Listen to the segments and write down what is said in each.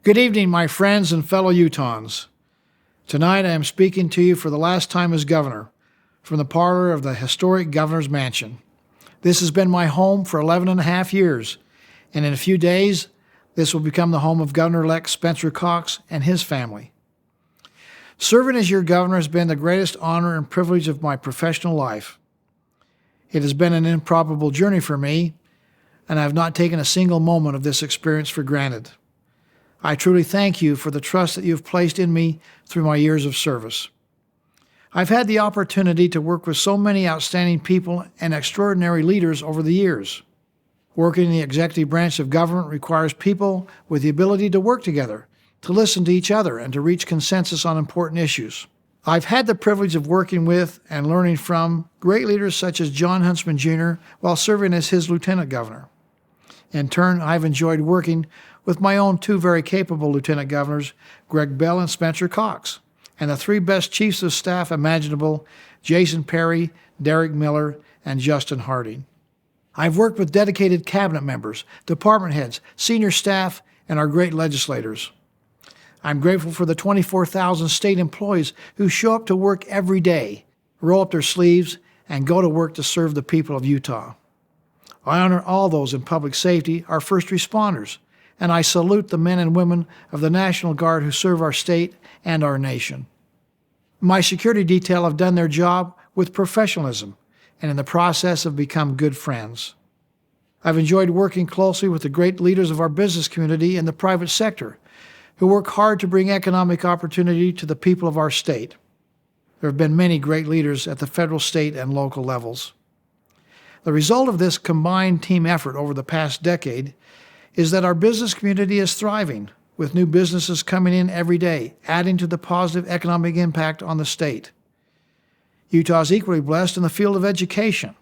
Good evening, my friends and fellow Utahns. Tonight I am speaking to you for the last time as governor from the parlor of the historic Governor's Mansion. This has been my home for 11 and a half years, and in a few days, this will become the home of Governor-elect Spencer Cox and his family. Serving as your governor has been the greatest honor and privilege of my professional life. It has been an improbable journey for me, and I have not taken a single moment of this experience for granted. I truly thank you for the trust that you have placed in me through my years of service. I've had the opportunity to work with so many outstanding people and extraordinary leaders over the years. Working in the executive branch of government requires people with the ability to work together, to listen to each other, and to reach consensus on important issues. I've had the privilege of working with and learning from great leaders such as John Huntsman Jr. while serving as his lieutenant governor. In turn, I've enjoyed working with my own two very capable lieutenant governors, Greg Bell and Spencer Cox, and the three best chiefs of staff imaginable, Jason Perry, Derek Miller, and Justin Harding. I've worked with dedicated cabinet members, department heads, senior staff, and our great legislators. I'm grateful for the 24,000 state employees who show up to work every day, roll up their sleeves, and go to work to serve the people of Utah. I honor all those in public safety, our first responders, and I salute the men and women of the National Guard who serve our state and our nation. My security detail have done their job with professionalism and in the process have become good friends. I've enjoyed working closely with the great leaders of our business community and the private sector who work hard to bring economic opportunity to the people of our state. There have been many great leaders at the federal, state, and local levels. The result of this combined team effort over the past decade is that our business community is thriving, with new businesses coming in every day, adding to the positive economic impact on the state. Utah is equally blessed in the field of education.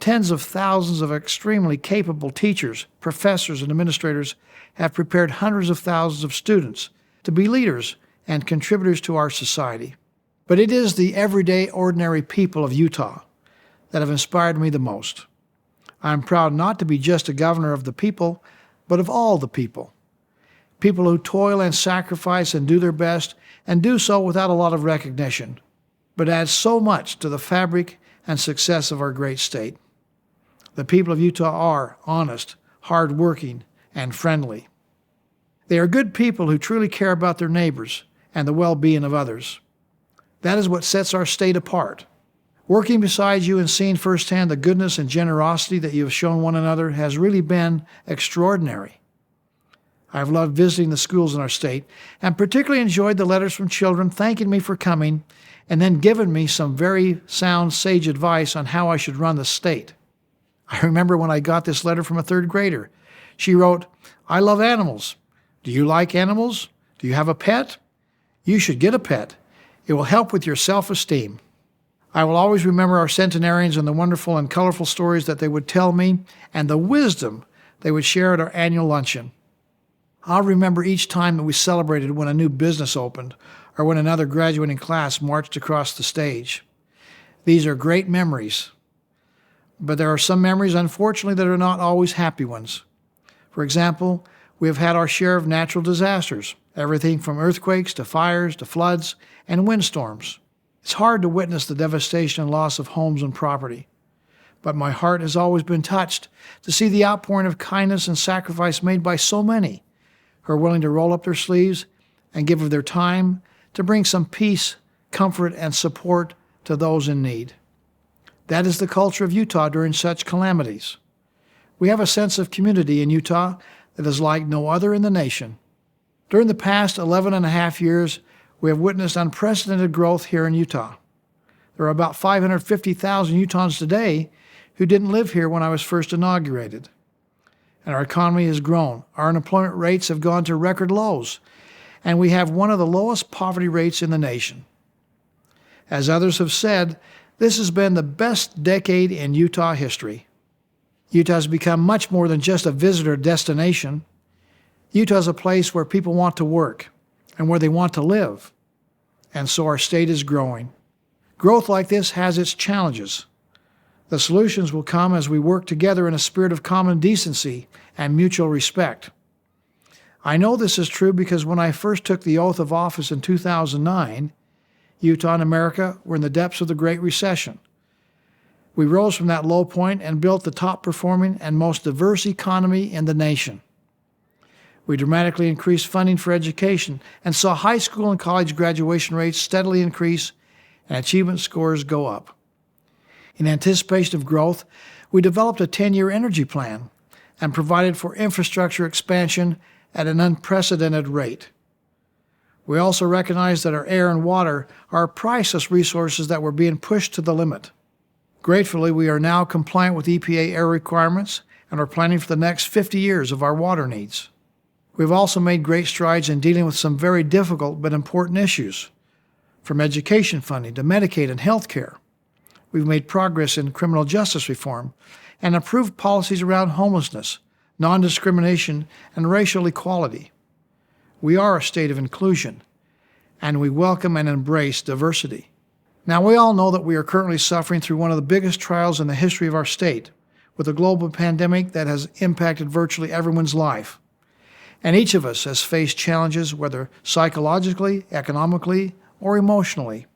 Tens of thousands of extremely capable teachers, professors, and administrators have prepared hundreds of thousands of students to be leaders and contributors to our society. But it is the everyday, ordinary people of Utah that have inspired me the most. I am proud not to be just a governor of the people, but of all the people. People who toil and sacrifice and do their best, and do so without a lot of recognition, but add so much to the fabric and success of our great state. The people of Utah are honest, hard-working, and friendly. They are good people who truly care about their neighbors and the well-being of others. That is what sets our state apart. Working beside you and seeing firsthand the goodness and generosity that you have shown one another has really been extraordinary. I've loved visiting the schools in our state and particularly enjoyed the letters from children thanking me for coming and then giving me some very sound, sage advice on how I should run the state. I remember when I got this letter from a third grader. She wrote, "I love animals. Do you like animals? Do you have a pet? You should get a pet. It will help with your self-esteem." I will always remember our centenarians and the wonderful and colorful stories that they would tell me and the wisdom they would share at our annual luncheon. I'll remember each time that we celebrated when a new business opened or when another graduating class marched across the stage. These are great memories. But there are some memories, unfortunately, that are not always happy ones. For example, we have had our share of natural disasters, everything from earthquakes to fires to floods and windstorms. It's hard to witness the devastation and loss of homes and property. But my heart has always been touched to see the outpouring of kindness and sacrifice made by so many who are willing to roll up their sleeves and give of their time to bring some peace, comfort, and support to those in need. That is the culture of Utah during such calamities. We have a sense of community in Utah that is like no other in the nation. During the past 11 and a half years, we have witnessed unprecedented growth here in Utah. There are about 550,000 Utahns today who didn't live here when I was first inaugurated. And our economy has grown. Our unemployment rates have gone to record lows, and we have one of the lowest poverty rates in the nation. As others have said, this has been the best decade in Utah history. Utah has become much more than just a visitor destination. Utah is a place where people want to work and where they want to live. And so our state is growing. Growth like this has its challenges. The solutions will come as we work together in a spirit of common decency and mutual respect. I know this is true because when I first took the oath of office in 2009, Utah and America were in the depths of the Great Recession. We rose from that low point and built the top performing and most diverse economy in the nation. We dramatically increased funding for education and saw high school and college graduation rates steadily increase and achievement scores go up. In anticipation of growth, we developed a 10-year energy plan and provided for infrastructure expansion at an unprecedented rate. We also recognized that our air and water are priceless resources that were being pushed to the limit. Gratefully, we are now compliant with EPA air requirements and are planning for the next 50 years of our water needs. We've also made great strides in dealing with some very difficult but important issues, from education funding to Medicaid and health care. We've made progress in criminal justice reform and improved policies around homelessness, non-discrimination, and racial equality. We are a state of inclusion, and we welcome and embrace diversity. Now, we all know that we are currently suffering through one of the biggest trials in the history of our state, with a global pandemic that has impacted virtually everyone's life. And each of us has faced challenges, whether psychologically, economically, or emotionally.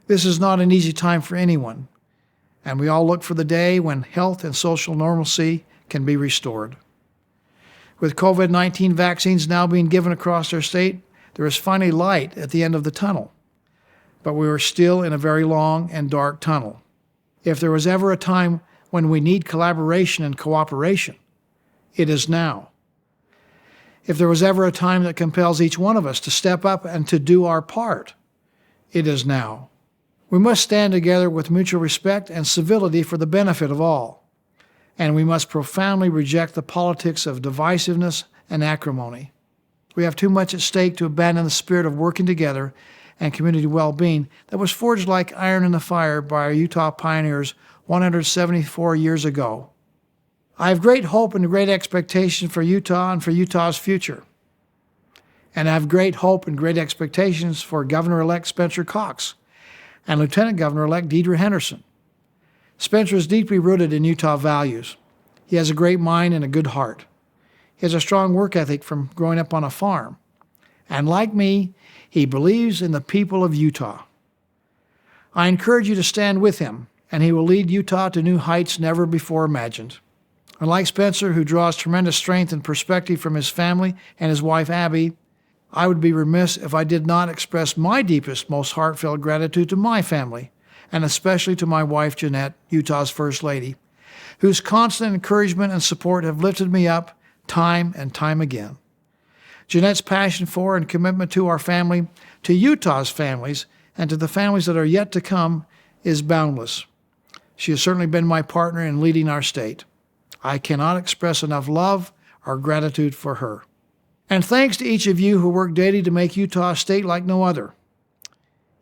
This is not an easy time for anyone, and we all look for the day when health and social normalcy can be restored. With COVID-19 vaccines now being given across our state, there is finally light at the end of the tunnel. But we are still in a very long and dark tunnel. If there was ever a time when we need collaboration and cooperation, it is now. If there was ever a time that compels each one of us to step up and to do our part, it is now. We must stand together with mutual respect and civility for the benefit of all. And we must profoundly reject the politics of divisiveness and acrimony. We have too much at stake to abandon the spirit of working together and community well-being that was forged like iron in the fire by our Utah pioneers 174 years ago. I have great hope and great expectation for Utah and for Utah's future. And I have great hope and great expectations for Governor-elect Spencer Cox and Lieutenant Governor-elect Deidre Henderson. Spencer is deeply rooted in Utah values. He has a great mind and a good heart. He has a strong work ethic from growing up on a farm. And like me, he believes in the people of Utah. I encourage you to stand with him, and he will lead Utah to new heights never before imagined. And like Spencer, who draws tremendous strength and perspective from his family and his wife Abby, I would be remiss if I did not express my deepest, most heartfelt gratitude to my family, and especially to my wife Jeanette, Utah's First Lady, whose constant encouragement and support have lifted me up time and time again. Jeanette's passion for and commitment to our family, to Utah's families, and to the families that are yet to come is boundless. She has certainly been my partner in leading our state. I cannot express enough love or gratitude for her. And thanks to each of you who work daily to make Utah a state like no other.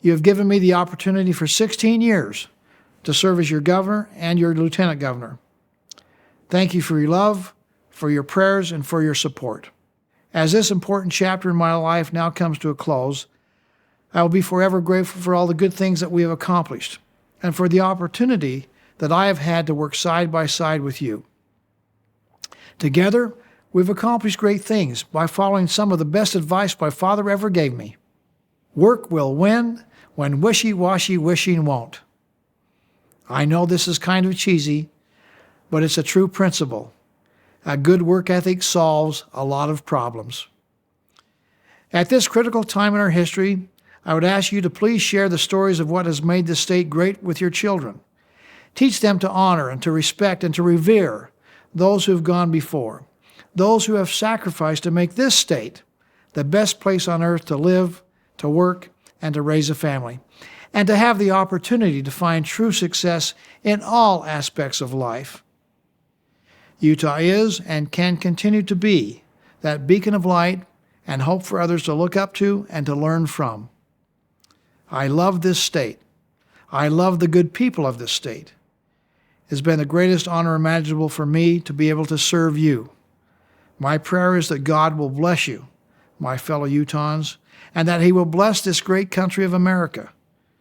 You have given me the opportunity for 16 years to serve as your governor and your lieutenant governor. Thank you for your love, for your prayers, and for your support. As this important chapter in my life now comes to a close, I will be forever grateful for all the good things that we have accomplished and for the opportunity that I have had to work side by side with you. Together, we've accomplished great things by following some of the best advice my father ever gave me. Work will win when wishy-washy wishing won't. I know this is kind of cheesy, but it's a true principle. A good work ethic solves a lot of problems. At this critical time in our history, I would ask you to please share the stories of what has made this state great with your children. Teach them to honor and to respect and to revere those who have gone before, those who have sacrificed to make this state the best place on earth to live, to work, and to raise a family, and to have the opportunity to find true success in all aspects of life. Utah is and can continue to be that beacon of light and hope for others to look up to and to learn from. I love this state. I love the good people of this state. It's been the greatest honor imaginable for me to be able to serve you. My prayer is that God will bless you, my fellow Utahns, and that He will bless this great country of America,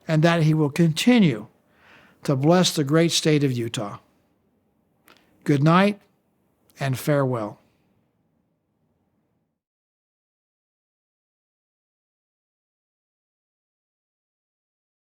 and that He will continue to bless the great state of Utah. Good night and farewell.